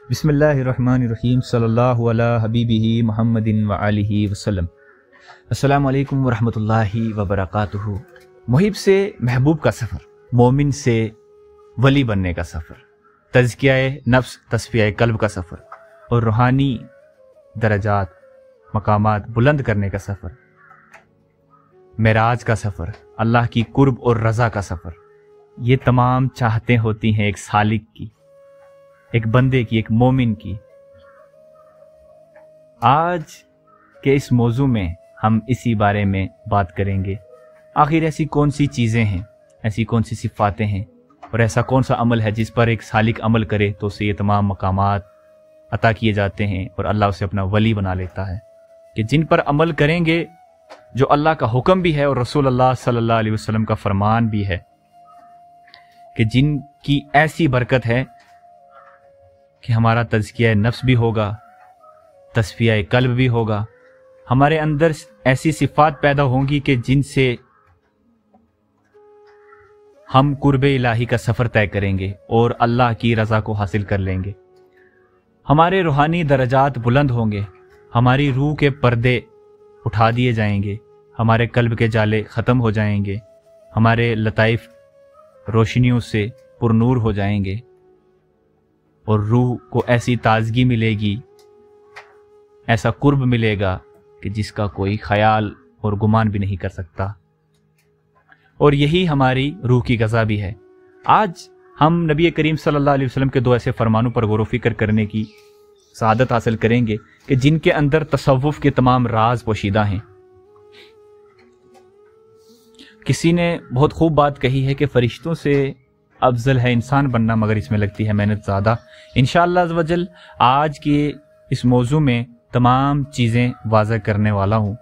بسم اللہ الرحمن الرحیم صلی اللہ علی حبیبہ محمد وآلہ وسلم۔ السلام علیکم ورحمۃ اللہ وبرکاتہ۔ محب سے محبوب کا سفر، مومن سے ولی بننے کا سفر، تزکیہ نفس تصفیہ قلب کا سفر اور روحانی درجات مقامات بلند کرنے کا سفر، معراج کا سفر، اللہ کی قرب اور رضا کا سفر، یہ تمام چاہتیں ہوتی ہیں ایک سالک کی، ایک بندے کی، ایک مومن کی۔ آج کے اس موضوع میں ہم اسی بارے میں بات کریں گے۔ آخر ایسی کون سی چیزیں ہیں، ایسی کون سی صفاتیں ہیں اور ایسا کون سا عمل ہے جس پر ایک سالک عمل کرے تو اسے یہ تمام مقامات عطا کیے جاتے ہیں اور اللہ اسے اپنا ولی بنا لیتا ہے، کہ جن پر عمل کریں گے، جو اللہ کا حکم بھی ہے اور رسول اللہ صلی اللہ علیہ وسلم کا فرمان بھی ہے، کہ جن کی ایسی برکت ہے کہ ہمارا تزکیہ نفس بھی ہوگا، تصفیہ قلب بھی ہوگا، ہمارے اندر ایسی صفات پیدا ہوں گی کہ جن سے ہم قرب الہی کا سفر طے کریں گے اور اللہ کی رضا کو حاصل کر لیں گے۔ ہمارے روحانی درجات بلند ہوں گے، ہماری روح کے پردے اٹھا دیے جائیں گے، ہمارے قلب کے جالے ختم ہو جائیں گے، ہمارے لطائف روشنیوں سے پر نور ہو جائیں گے اور روح کو ایسی تازگی ملے گی، ایسا قرب ملے گا کہ جس کا کوئی خیال اور گمان بھی نہیں کر سکتا، اور یہی ہماری روح کی غذا بھی ہے۔ آج ہم نبی کریم صلی اللہ علیہ وسلم کے دو ایسے فرمانوں پر غور و فکر کرنے کی سعادت حاصل کریں گے کہ جن کے اندر تصوف کے تمام راز پوشیدہ ہیں۔ کسی نے بہت خوب بات کہی ہے کہ فرشتوں سے افضل ہے انسان بننا، مگر اس میں لگتی ہے محنت زیادہ۔ انشاءاللہ عز و جل آج کے اس موضوع میں تمام چیزیں واضح کرنے والا ہوں،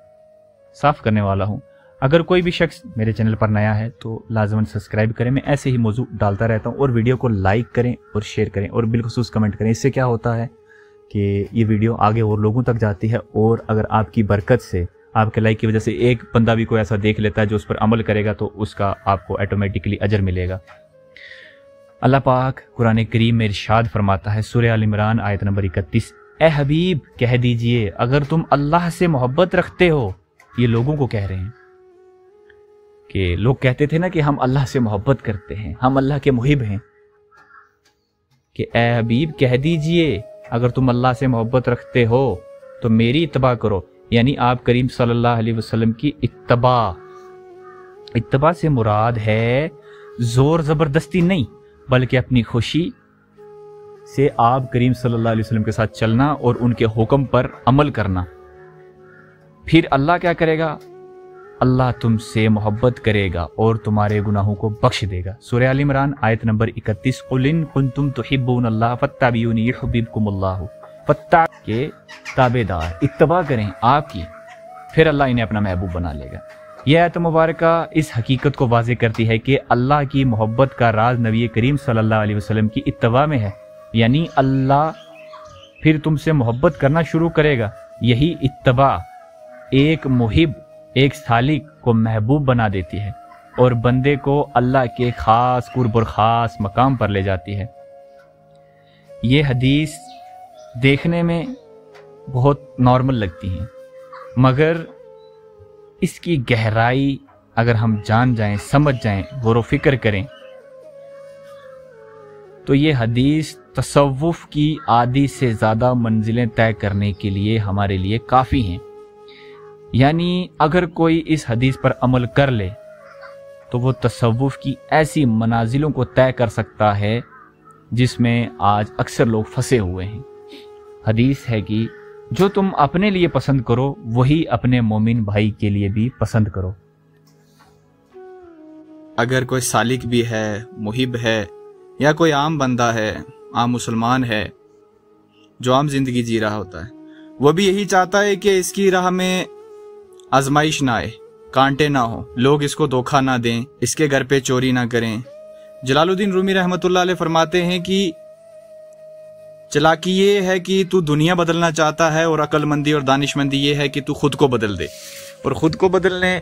صاف کرنے والا ہوں۔ اگر کوئی بھی شخص میرے چینل پر نیا ہے تو لازماً سبسکرائب کریں، میں ایسے ہی موضوع ڈالتا رہتا ہوں، اور ویڈیو کو لائک کریں اور شیئر کریں اور بالخصوص کمنٹ کریں۔ اس سے کیا ہوتا ہے کہ یہ ویڈیو آگے اور لوگوں تک جاتی ہے، اور اگر آپ کی برکت سے، آپ کے لائک کی وجہ سے ایک بندہ بھی کوئی ایسا دیکھ لیتا ہے جو اس پر عمل کرے گا تو اس کا آپ کو آٹومیٹکلی اجر ملے گا۔ اللہ پاک قرآن کریم میں ارشاد فرماتا ہے، سورہ آل عمران آیت نمبر 31، اے حبیب کہہ دیجئے اگر تم اللہ سے محبت رکھتے ہو۔ یہ لوگوں کو کہہ رہے ہیں کہ لوگ کہتے تھے نا کہ ہم اللہ سے محبت کرتے ہیں، ہم اللہ کے محب ہیں، کہ اے حبیب کہہ دیجئے اگر تم اللہ سے محبت رکھتے ہو تو میری اتباع کرو، یعنی آپ کریم صلی اللہ علیہ وسلم کی اتباع سے مراد ہے زور زبردستی نہیں، بلکہ اپنی خوشی سے آپ کریم صلی اللہ علیہ وسلم کے ساتھ چلنا اور ان کے حکم پر عمل کرنا۔ پھر اللہ کیا کرے گا؟ اللہ تم سے محبت کرے گا اور تمہارے گناہوں کو بخش دے گا۔ سورہ آل عمران آیت نمبر 31، قُلْ إِن كُنتُمْ تُحِبُّونَ اللَّهَ فَاتَّبِعُونِي يُحْبِبْكُمُ اللَّهُ۔ کے تابع دار اتباع کریں آپ کی، پھر اللہ انہیں اپنا محبوب بنا لے گا۔ یہ آیت مبارکہ اس حقیقت کو واضح کرتی ہے کہ اللہ کی محبت کا راز نبی کریم صلی اللہ علیہ وسلم کی اتباع میں ہے، یعنی اللہ پھر تم سے محبت کرنا شروع کرے گا۔ یہی اتباع ایک محب، ایک سالک کو محبوب بنا دیتی ہے اور بندے کو اللہ کے خاص قرب اور خاص مقام پر لے جاتی ہے۔ یہ حدیث دیکھنے میں بہت نارمل لگتی ہیں، مگر اس کی گہرائی اگر ہم جان جائیں، سمجھ جائیں، غور و فکر کریں تو یہ حدیث تصوف کی آدھی سے زیادہ منزلیں طے کرنے کے لیے ہمارے لیے کافی ہیں۔ یعنی اگر کوئی اس حدیث پر عمل کر لے تو وہ تصوف کی ایسی منازلوں کو طے کر سکتا ہے جس میں آج اکثر لوگ پھنسے ہوئے ہیں۔ حدیث ہے کہ جو تم اپنے لیے پسند کرو وہی اپنے مومن بھائی کے لیے بھی پسند کرو۔ اگر کوئی سالک بھی ہے، محب ہے، یا کوئی عام بندہ ہے، عام مسلمان ہے جو عام زندگی جی رہا ہوتا ہے، وہ بھی یہی چاہتا ہے کہ اس کی راہ میں آزمائش نہ آئے، کانٹے نہ ہوں، لوگ اس کو دھوکہ نہ دیں، اس کے گھر پہ چوری نہ کریں۔ جلال الدین رومی رحمۃ اللہ علیہ فرماتے ہیں کہ چلاکی یہ ہے کہ تو دنیا بدلنا چاہتا ہے، اور عقل مندی اور دانش مندی یہ ہے کہ تو خود کو بدل دے، اور خود کو بدلنے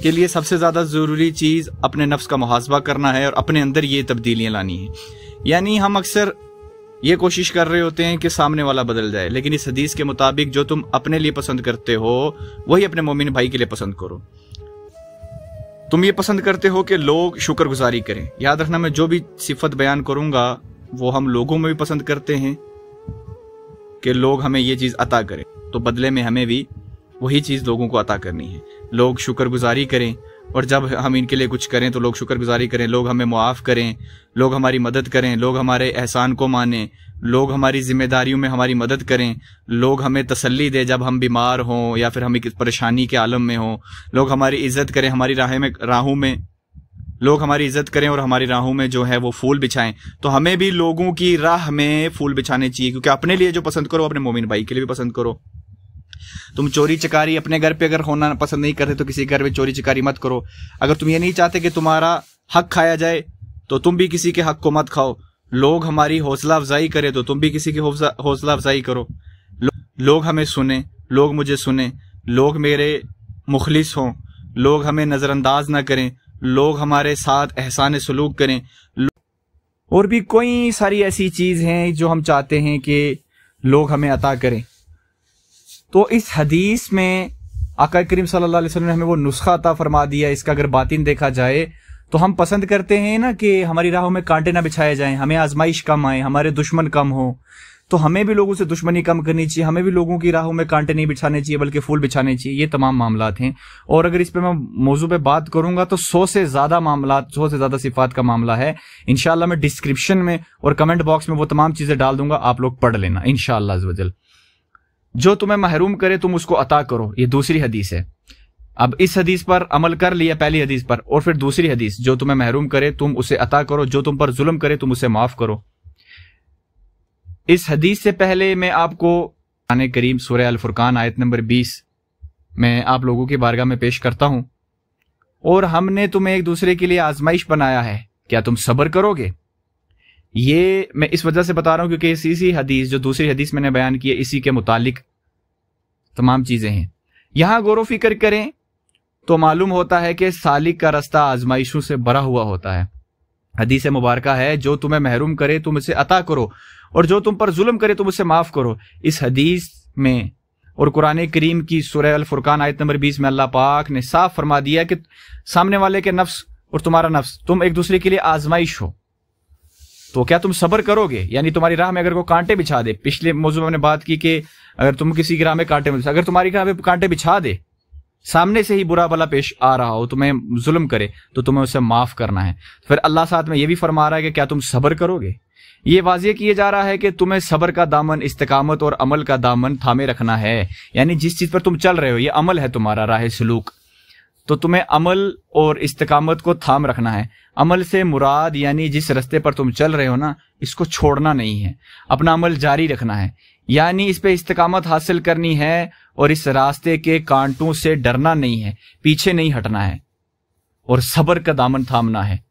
کے لیے سب سے زیادہ ضروری چیز اپنے نفس کا محاسبہ کرنا ہے اور اپنے اندر یہ تبدیلیاں لانی ہیں۔ یعنی ہم اکثر یہ کوشش کر رہے ہوتے ہیں کہ سامنے والا بدل جائے، لیکن اس حدیث کے مطابق جو تم اپنے لیے پسند کرتے ہو وہی اپنے مومن بھائی کے لیے پسند کرو۔ تم یہ پسند کرتے ہو کہ لوگ شکر گزاری کریں، یاد رکھنا میں جو بھی صفت بیان کروں گا وہ ہم لوگوں میں بھی پسند کرتے ہیں کہ لوگ ہمیں یہ چیز عطا کریں، تو بدلے میں ہمیں بھی وہی چیز لوگوں کو عطا کرنی ہے۔ لوگ شکر گزاری کریں، اور جب ہم ان کے لیے کچھ کریں تو لوگ شکر گزاری کریں، لوگ ہمیں معاف کریں، لوگ ہماری مدد کریں، لوگ ہمارے احسان کو مانیں، لوگ ہماری ذمہ داریوں میں ہماری مدد کریں، لوگ ہمیں تسلی دے جب ہم بیمار ہوں یا پھر ہم ایک پریشانی کے عالم میں ہوں، لوگ ہماری عزت کریں، ہماری راہوں میں لوگ ہماری عزت کریں اور ہماری راہوں میں جو ہے وہ پھول بچھائیں۔ تو ہمیں بھی لوگوں کی راہ میں پھول بچھانے چاہیے، کیونکہ اپنے لیے جو پسند کرو اپنے مومن بھائی کے لیے بھی پسند کرو۔ تم چوری چکاری اپنے گھر پہ اگر ہونا پسند نہیں کرتے تو کسی گھر میں چوری چکاری مت کرو۔ اگر تم یہ نہیں چاہتے کہ تمہارا حق کھایا جائے تو تم بھی کسی کے حق کو مت کھاؤ۔ لوگ ہماری حوصلہ افزائی کرے تو تم بھی کسی کی حوصلہ افزائی کرو۔ لوگ ہمیں سنیں، لوگ مجھے سنیں، لوگ میرے مخلص ہوں، لوگ ہمیں نظر انداز نہ کریں، لوگ ہمارے ساتھ احسان سلوک کریں، اور بھی کوئی ساری ایسی چیز ہیں جو ہم چاہتے ہیں کہ لوگ ہمیں عطا کریں۔ تو اس حدیث میں آقا کریم صلی اللہ علیہ وسلم نے ہمیں وہ نسخہ عطا فرما دیا۔ اس کا اگر باطن دیکھا جائے تو ہم پسند کرتے ہیں نا کہ ہماری راہوں میں کانٹے نہ بچھائے جائیں، ہمیں آزمائش کم آئے، ہمارے دشمن کم ہوں، تو ہمیں بھی لوگوں سے دشمنی کم کرنی چاہیے، ہمیں بھی لوگوں کی راہوں میں کانٹے نہیں بچھانے چاہیے بلکہ پھول بچھانے چاہیے۔ یہ تمام معاملات ہیں، اور اگر اس پہ میں موضوع پہ بات کروں گا تو 100 سے زیادہ معاملات، 100 سے زیادہ صفات کا معاملہ ہے۔ انشاءاللہ میں ڈسکرپشن میں اور کمنٹ باکس میں وہ تمام چیزیں ڈال دوں گا، آپ لوگ پڑھ لینا انشاءاللہ عز و جل۔ جو تمہیں محروم کرے تم اس کو عطا کرو، یہ دوسری حدیث ہے۔ اب اس حدیث پر عمل کر لیا پہلی حدیث پر، اور پھر دوسری حدیث، جو تمہیں محروم کرے تم اسے عطا کرو، جو تم پر ظلم کرے تم اسے معاف کرو۔ اس حدیث سے پہلے میں آپ کو قرآن کریم سورہ الفرقان آیت نمبر 20 میں آپ لوگوں کی بارگاہ میں پیش کرتا ہوں۔ اور ہم نے تمہیں ایک دوسرے کے لیے آزمائش بنایا ہے، کیا تم صبر کرو گے؟ یہ میں اس وجہ سے بتا رہا ہوں کیونکہ اسی حدیث جو دوسری حدیث میں نے بیان کی ہے، اسی کے متعلق تمام چیزیں ہیں۔ یہاں غور و فکر کریں تو معلوم ہوتا ہے کہ سالک کا رستہ آزمائشوں سے بھرا ہوا ہوتا ہے۔ حدیث مبارکہ ہے جو تمہیں محروم کرے تم اسے عطا کرو، اور جو تم پر ظلم کرے تم اسے معاف کرو۔ اس حدیث میں اور قرآن کریم کی سورہ الفرقان آیت نمبر 20 میں اللہ پاک نے صاف فرما دیا کہ سامنے والے کے نفس اور تمہارا نفس تم ایک دوسرے کے لیے آزمائش ہو، تو کیا تم صبر کرو گے؟ یعنی تمہاری راہ میں اگر کوئی کانٹے بچھا دے، پچھلے موضوع میں ہم نے بات کی کہ اگر تم کسی کی راہ میں کانٹے بچھا، اگر تمہاری راہ میں کانٹے بچھا دے، سامنے سے ہی برا بلا پیش آ رہا ہو، تمہیں ظلم کرے تو تمہیں اسے معاف کرنا ہے۔ پھر اللہ ساتھ میں یہ بھی فرما رہا ہے کہ کیا تم صبر کرو گے؟ یہ واضح کیے جا رہا ہے کہ تمہیں صبر کا دامن، استقامت اور عمل کا دامن تھامے رکھنا ہے۔ یعنی جس چیز پر تم چل رہے ہو یہ عمل ہے تمہارا، راہ سلوک، تو تمہیں عمل اور استقامت کو تھام رکھنا ہے۔ عمل سے مراد یعنی جس رستے پر تم چل رہے ہو نا، اس کو چھوڑنا نہیں ہے، اپنا عمل جاری رکھنا ہے، یعنی اس پہ استقامت حاصل کرنی ہے، اور اس راستے کے کانٹوں سے ڈرنا نہیں ہے، پیچھے نہیں ہٹنا ہے، اور صبر کا دامن تھامنا ہے۔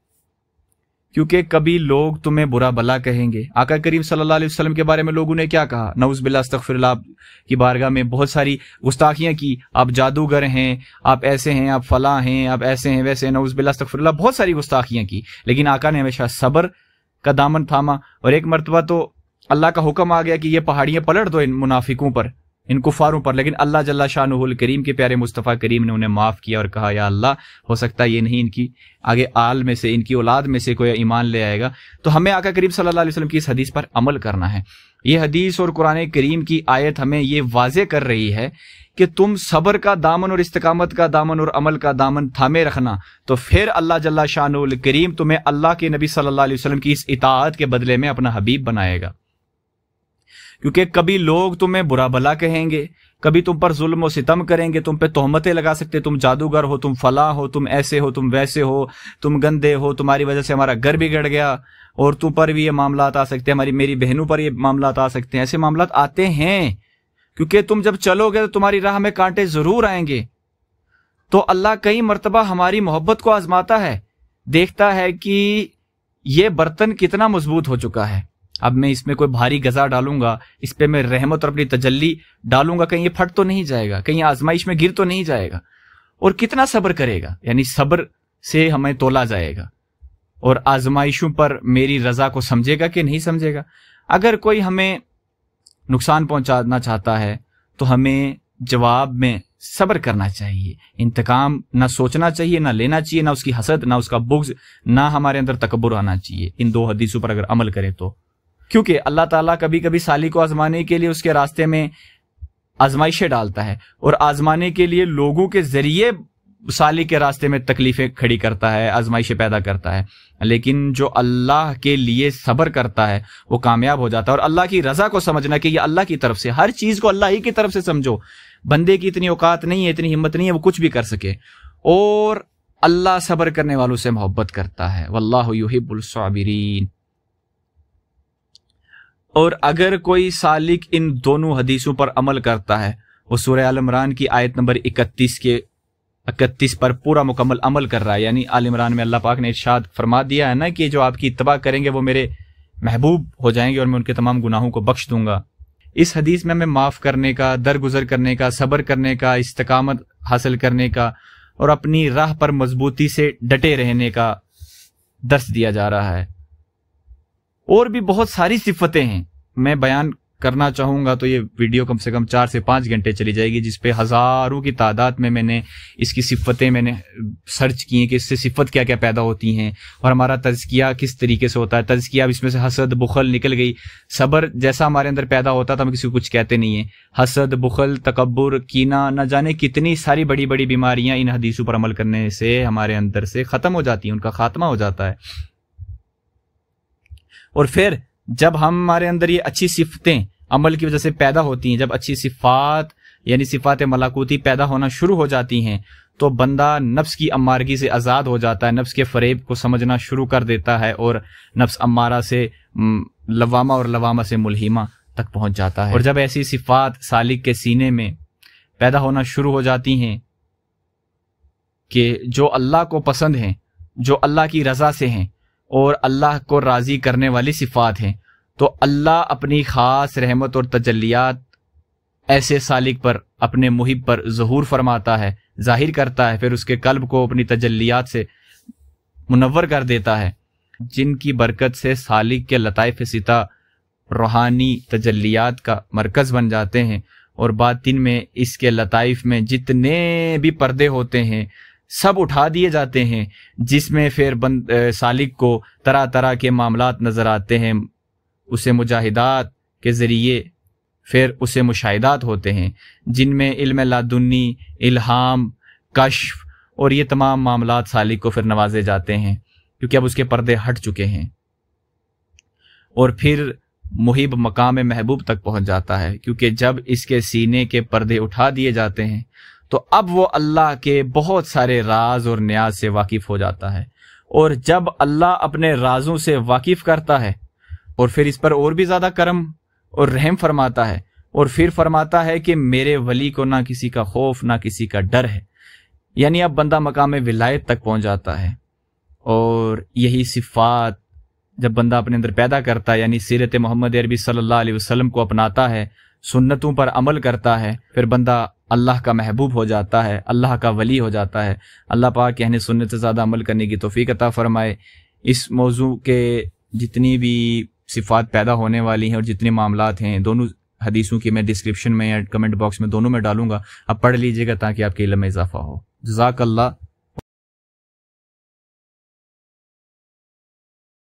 کیونکہ کبھی لوگ تمہیں برا بلا کہیں گے۔ آقا کریم صلی اللہ علیہ وسلم کے بارے میں لوگوں نے کیا کہا؟ نعوذ باللہ، استغفر اللہ، کی بارگاہ میں بہت ساری گستاخیاں کی، آپ جادوگر ہیں، آپ ایسے ہیں، آپ فلاں ہیں، آپ ایسے ہیں ویسے ہیں، نعوذ باللہ استغفر اللہ، بہت ساری گستاخیاں کی، لیکن آقا نے ہمیشہ صبر کا دامن تھاما۔ اور ایک مرتبہ تو اللہ کا حکم آ گیا کہ یہ پہاڑیاں پلٹ دو ان منافقوں پر، ان کفاروں پر، لیکن اللہ جل شانہ الکریم کے پیارے مصطفیٰ کریم نے انہیں معاف کیا اور کہا یا اللہ، ہو سکتا ہے یہ نہیں ان کی آگے آل میں سے، ان کی اولاد میں سے کوئی ایمان لے آئے گا۔ تو ہمیں آقا کریم صلی اللہ علیہ وسلم کی اس حدیث پر عمل کرنا ہے۔ یہ حدیث اور قرآن کریم کی آیت ہمیں یہ واضح کر رہی ہے کہ تم صبر کا دامن اور استقامت کا دامن اور عمل کا دامن تھامے رکھنا، تو پھر اللہ جل شانہ الکریم تمہیں اللہ کے نبی صلی اللہ علیہ وسلم کی اس اطاعت کے بدلے میں اپنا حبیب بنائے گا۔ کیونکہ کبھی لوگ تمہیں برا بلا کہیں گے، کبھی تم پر ظلم و ستم کریں گے، تم پہ تہمتیں لگا سکتے، تم جادوگر ہو، تم فلاں ہو، تم ایسے ہو، تم ویسے ہو، تم گندے ہو، تمہاری وجہ سے ہمارا گھر بگڑ گیا، اور تم پر بھی یہ معاملات آ سکتے ہیں، میری بہنوں پر یہ معاملات آ سکتے ہیں۔ ایسے معاملات آتے ہیں کیونکہ تم جب چلو گے تو تمہاری راہ میں کانٹے ضرور آئیں گے۔ تو اللہ کئی مرتبہ ہماری محبت کو آزماتا ہے، دیکھتا ہے کہ یہ برتن کتنا مضبوط ہو چکا ہے، اب میں اس میں کوئی بھاری غذا ڈالوں گا، اس پہ میں رحمت اور اپنی تجلی ڈالوں گا، کہیں یہ پھٹ تو نہیں جائے گا، کہیں آزمائش میں گر تو نہیں جائے گا۔ اور کتنا صبر کرے گا، یعنی صبر سے ہمیں تولا جائے گا، اور آزمائشوں پر میری رضا کو سمجھے گا کہ نہیں سمجھے گا۔ اگر کوئی ہمیں نقصان پہنچانا چاہتا ہے تو ہمیں جواب میں صبر کرنا چاہیے، انتقام نہ سوچنا چاہیے، نہ لینا چاہیے، نہ اس کی حسد، نہ اس کا بغض، نہ ہمارے اندر تکبر آنا چاہیے ان 2 حدیثوں پر اگر عمل کریں تو. کیونکہ اللہ تعالیٰ کبھی کبھی سالک کو آزمانے کے لیے اس کے راستے میں آزمائشیں ڈالتا ہے، اور آزمانے کے لیے لوگوں کے ذریعے سالک کے راستے میں تکلیفیں کھڑی کرتا ہے، آزمائشیں پیدا کرتا ہے. لیکن جو اللہ کے لیے صبر کرتا ہے وہ کامیاب ہو جاتا ہے. اور اللہ کی رضا کو سمجھنا کہ یہ اللہ کی طرف سے، ہر چیز کو اللہ ہی کی طرف سے سمجھو. بندے کی اتنی اوقات نہیں ہے، اتنی ہمت نہیں ہے وہ کچھ بھی کر سکے، اور اللہ صبر کرنے والوں سے محبت کرتا ہے. واللہ یحب الصابرین. اور اگر کوئی سالک ان دونوں حدیثوں پر عمل کرتا ہے، وہ سورہ آل عمران کی آیت نمبر 31 پر پورا مکمل عمل کر رہا ہے. یعنی آل عمران میں اللہ پاک نے ارشاد فرما دیا ہے نا کہ جو آپ کی اتباع کریں گے وہ میرے محبوب ہو جائیں گے اور میں ان کے تمام گناہوں کو بخش دوں گا. اس حدیث میں ہمیں معاف کرنے کا، درگزر کرنے کا، صبر کرنے کا، استقامت حاصل کرنے کا اور اپنی راہ پر مضبوطی سے ڈٹے رہنے کا درس دیا جا رہا ہے. اور بھی بہت ساری صفتیں ہیں، میں بیان کرنا چاہوں گا تو یہ ویڈیو کم سے کم 4 سے 5 گھنٹے چلی جائے گی، جس پہ ہزاروں کی تعداد میں نے اس کی صفتیں میں نے سرچ کی ہیں کہ اس سے صفت کیا کیا پیدا ہوتی ہیں اور ہمارا تزکیہ کس طریقے سے ہوتا ہے. تزکیہ اب اس میں سے حسد، بخل نکل گئی. صبر جیسا ہمارے اندر پیدا ہوتا تھا ہم کسی کو کچھ کہتے نہیں ہیں. حسد، بخل، تکبر، کینہ، نہ جانے کتنی ساری بڑی بڑی بیماریاں ان حدیثوں پر عمل کرنے سے ہمارے اندر سے ختم ہو جاتی ہیں، ان کا خاتمہ ہو جاتا ہے. اور پھر جب ہمارے اندر یہ اچھی صفتیں عمل کی وجہ سے پیدا ہوتی ہیں، جب اچھی صفات یعنی صفات ملکوتی پیدا ہونا شروع ہو جاتی ہیں تو بندہ نفس کی امارگی سے آزاد ہو جاتا ہے، نفس کے فریب کو سمجھنا شروع کر دیتا ہے اور نفس امارہ سے لوامہ اور لوامہ سے ملہمہ تک پہنچ جاتا ہے. اور جب ایسی صفات سالک کے سینے میں پیدا ہونا شروع ہو جاتی ہیں کہ جو اللہ کو پسند ہیں، جو اللہ کی رضا سے ہیں اور اللہ کو راضی کرنے والی صفات ہیں، تو اللہ اپنی خاص رحمت اور تجلیات ایسے سالک پر، اپنے محب پر ظہور فرماتا ہے، ظاہر کرتا ہے، پھر اس کے قلب کو اپنی تجلیات سے منور کر دیتا ہے، جن کی برکت سے سالک کے لطائف سطح روحانی تجلیات کا مرکز بن جاتے ہیں. اور باطن میں اس کے لطائف میں جتنے بھی پردے ہوتے ہیں سب اٹھا دیے جاتے ہیں، جس میں پھر سالک کو طرح طرح کے معاملات نظر آتے ہیں. اسے مجاہدات کے ذریعے پھر اسے مشاہدات ہوتے ہیں جن میں علم لدنی، الہام، کشف اور یہ تمام معاملات سالک کو پھر نوازے جاتے ہیں کیونکہ اب اس کے پردے ہٹ چکے ہیں. اور پھر محب مقام محبوب تک پہنچ جاتا ہے کیونکہ جب اس کے سینے کے پردے اٹھا دیے جاتے ہیں تو اب وہ اللہ کے بہت سارے راز اور نیاز سے واقف ہو جاتا ہے. اور جب اللہ اپنے رازوں سے واقف کرتا ہے اور پھر اس پر اور بھی زیادہ کرم اور رحم فرماتا ہے اور پھر فرماتا ہے کہ میرے ولی کو نہ کسی کا خوف نہ کسی کا ڈر ہے، یعنی اب بندہ مقام ولایت تک پہنچ جاتا ہے. اور یہی صفات جب بندہ اپنے اندر پیدا کرتا ہے، یعنی سیرت محمد عربی صلی اللہ علیہ وسلم کو اپناتا ہے، سنتوں پر عمل کرتا ہے، پھر بندہ اللہ کا محبوب ہو جاتا ہے، اللہ کا ولی ہو جاتا ہے. اللہ پاک اہل سنت سے زیادہ عمل کرنے کی توفیق عطا فرمائے. اس موضوع کے جتنی بھی صفات پیدا ہونے والی ہیں اور جتنے معاملات ہیں دونوں حدیثوں کی میں ڈسکرپشن میں یا کمنٹ باکس میں دونوں میں ڈالوں گا، اب پڑھ لیجئے گا تاکہ آپ کے علم میں اضافہ ہو. جزاک اللہ.